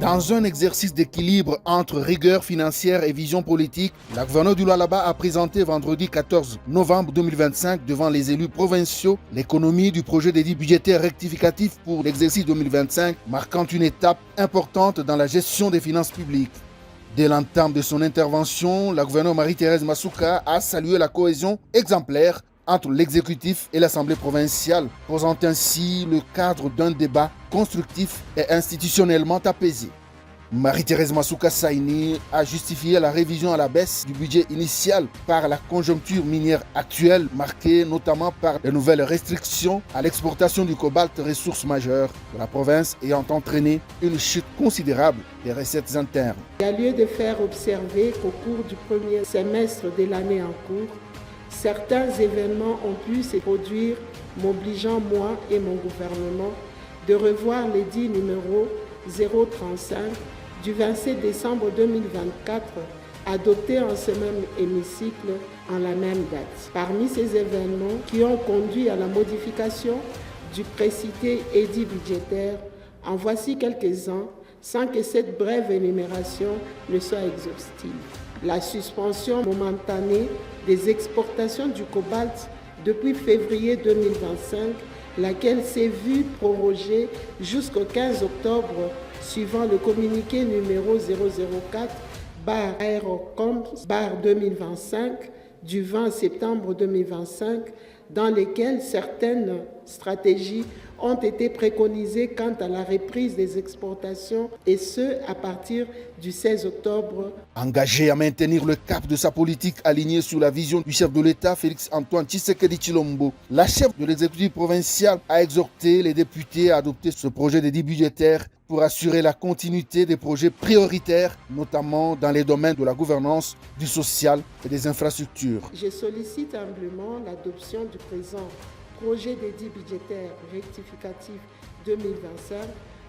Dans un exercice d'équilibre entre rigueur financière et vision politique, la gouverneure du Lualaba a présenté vendredi 14 novembre 2025 devant les élus provinciaux l'économie du projet d'édit budgétaire rectificatif pour l'exercice 2025, marquant une étape importante dans la gestion des finances publiques. Dès l'entame de son intervention, la gouverneure Marie-Thérèse Masuka a salué la cohésion exemplaire entre l'exécutif et l'Assemblée provinciale, posant ainsi le cadre d'un débat constructif et institutionnellement apaisé. Marie-Thérèse Masuka Saini a justifié la révision à la baisse du budget initial par la conjoncture minière actuelle, marquée notamment par de nouvelles restrictions à l'exportation du cobalt, ressource majeure de la province, ayant entraîné une chute considérable des recettes internes. Il y a lieu de faire observer qu'au cours du premier semestre de l'année en cours, certains événements ont pu se produire, m'obligeant moi et mon gouvernement de revoir l'édit numéro 035 du 27 décembre 2024, adopté en ce même hémicycle en la même date. Parmi ces événements qui ont conduit à la modification du précité édit budgétaire, en voici quelques-uns, sans que cette brève énumération ne soit exhaustive. La suspension momentanée des exportations du cobalt depuis février 2025, laquelle s'est vue prorogée jusqu'au 15 octobre suivant le communiqué numéro 004/Aerocom/2025 du 20 septembre 2025, dans lesquelles certaines stratégies ont été préconisées quant à la reprise des exportations, et ce, à partir du 16 octobre. Engagé à maintenir le cap de sa politique alignée sur la vision du chef de l'État, Félix-Antoine Tshisekedi Tshilombo, la chef de l'exécutif provincial a exhorté les députés à adopter ce projet d'édit budgétaire pour assurer la continuité des projets prioritaires, notamment dans les domaines de la gouvernance, du social et des infrastructures. Je sollicite humblement l'adoption du présent projet d'édit budgétaire rectificatif 2025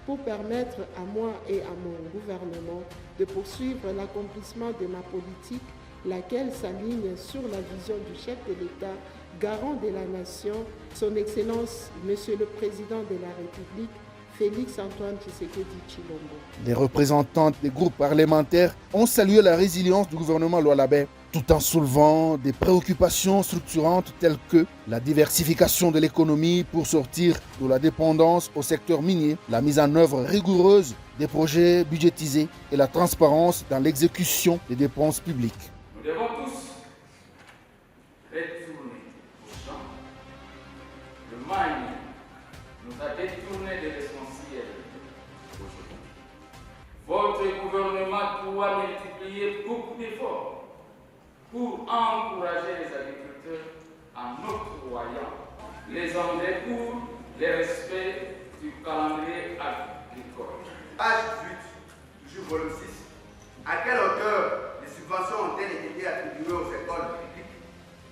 pour permettre à moi et à mon gouvernement de poursuivre l'accomplissement de ma politique, laquelle s'aligne sur la vision du chef de l'État, garant de la nation, son Excellence, Monsieur le Président de la République, Félix-Antoine Tshisekedi Tshilombo. Les représentants des groupes parlementaires ont salué la résilience du gouvernement lualabais, tout en soulevant des préoccupations structurantes telles que la diversification de l'économie pour sortir de la dépendance au secteur minier, la mise en œuvre rigoureuse des projets budgétisés et la transparence dans l'exécution des dépenses publiques. Nous devons tous retourner au champ. Le Mali nous a détourné de l'essentiel aujourd'hui. Votre gouvernement doit multiplier beaucoup d'efforts pour encourager les agriculteurs en octroyant les engrais pour le respect du calendrier agricole. Page 8, toujours volume 6. À quelle hauteur les subventions ont-elles été attribuées aux écoles publiques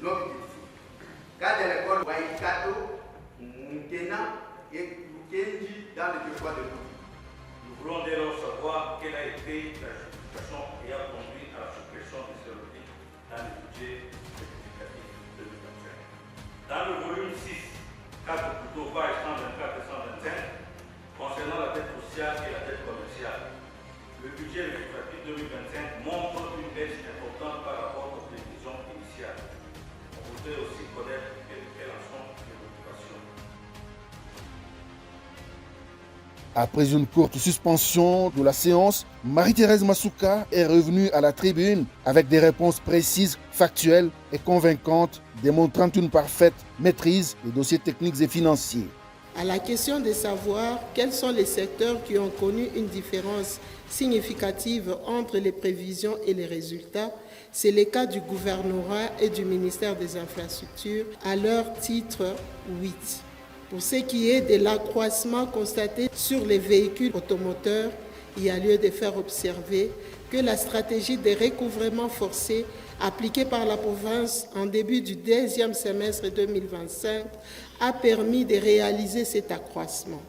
non budgétisées? Cas de l'école Waikato, Nkena et Kenji dans le territoire de l'eau. Nous voulons dès lors savoir quelle a été la justification ayant conduit à la suppression de ces logiques dans le budget rectificatif 2025. Dans le volume 6, 4 plutôt pages 124 et 125, concernant la dette sociale et la dette commerciale, le budget rectificatif 2025 montre une baisse importante par rapport aux prévisions initiales. On voudrait aussi connaître quelles en sont les motivations. Après une courte suspension de la séance, Marie-Thérèse Masuka est revenue à la tribune avec des réponses précises, factuelles et convaincantes, démontrant une parfaite maîtrise des dossiers techniques et financiers. À la question de savoir quels sont les secteurs qui ont connu une différence significative entre les prévisions et les résultats, c'est le cas du gouvernorat et du ministère des Infrastructures à leur titre 8. Pour ce qui est de l'accroissement constaté sur les véhicules automoteurs, il y a lieu de faire observer que la stratégie de recouvrement forcé appliquée par la province en début du deuxième semestre 2025 a permis de réaliser cet accroissement.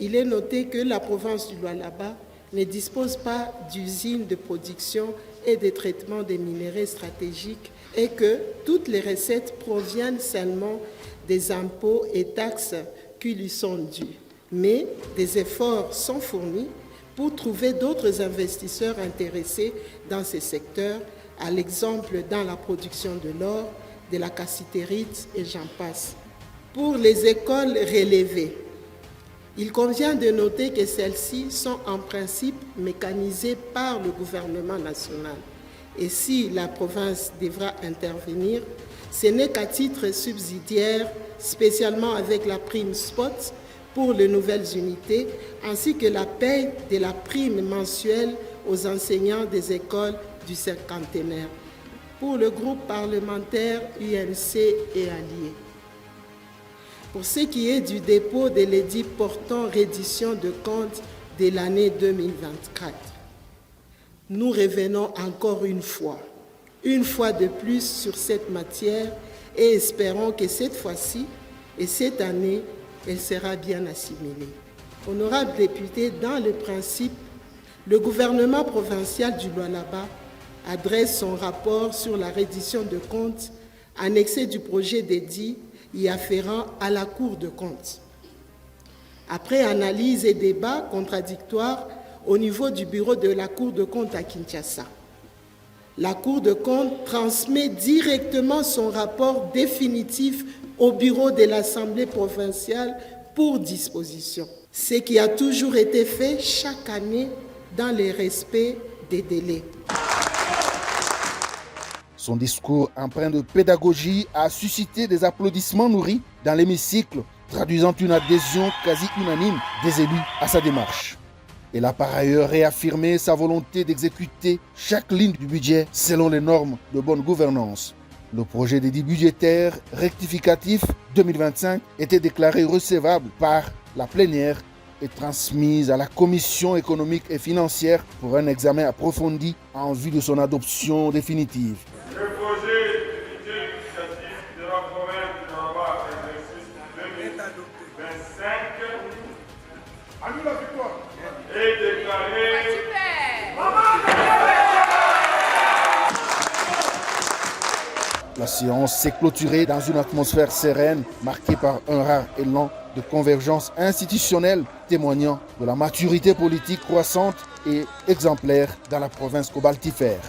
Il est noté que la province du Lualaba ne dispose pas d'usines de production et de traitement des minerais stratégiques et que toutes les recettes proviennent seulement des impôts et taxes qui lui sont dus. Mais des efforts sont fournis pour trouver d'autres investisseurs intéressés dans ces secteurs, à l'exemple dans la production de l'or, de la cassitérite et j'en passe. Pour les écoles relevées, il convient de noter que celles-ci sont en principe mécanisées par le gouvernement national. Et si la province devra intervenir, ce n'est qu'à titre subsidiaire, spécialement avec la prime spot pour les nouvelles unités, ainsi que la paie de la prime mensuelle aux enseignants des écoles du cinquantenaire, pour le groupe parlementaire UNC et alliés. Pour ce qui est du dépôt de l'édit portant reddition de comptes de l'année 2024, nous revenons encore une fois de plus sur cette matière et espérons que cette fois-ci et cette année, elle sera bien assimilée. Honorables députés, dans le principe, le gouvernement provincial du Lualaba adresse son rapport sur la reddition de comptes annexé du projet d'édit y afférent à la Cour de comptes. Après analyse et débat contradictoires au niveau du bureau de la Cour de comptes à Kinshasa, la Cour de comptes transmet directement son rapport définitif au bureau de l'Assemblée provinciale pour disposition, ce qui a toujours été fait chaque année dans le respect des délais. Son discours empreint de pédagogie a suscité des applaudissements nourris dans l'hémicycle, traduisant une adhésion quasi unanime des élus à sa démarche. Il a par ailleurs réaffirmé sa volonté d'exécuter chaque ligne du budget selon les normes de bonne gouvernance. Le projet d'édit budgétaire rectificatif 2025 était déclaré recevable par la plénière et transmise à la Commission économique et financière pour un examen approfondi en vue de son adoption définitive. Le projet de budget rectificatif de la province du Lualaba exercice 2025 est déclaré La séance s'est clôturée dans une atmosphère sereine, marquée par un rare élan de convergence institutionnelle, témoignant de la maturité politique croissante et exemplaire dans la province cobaltifère.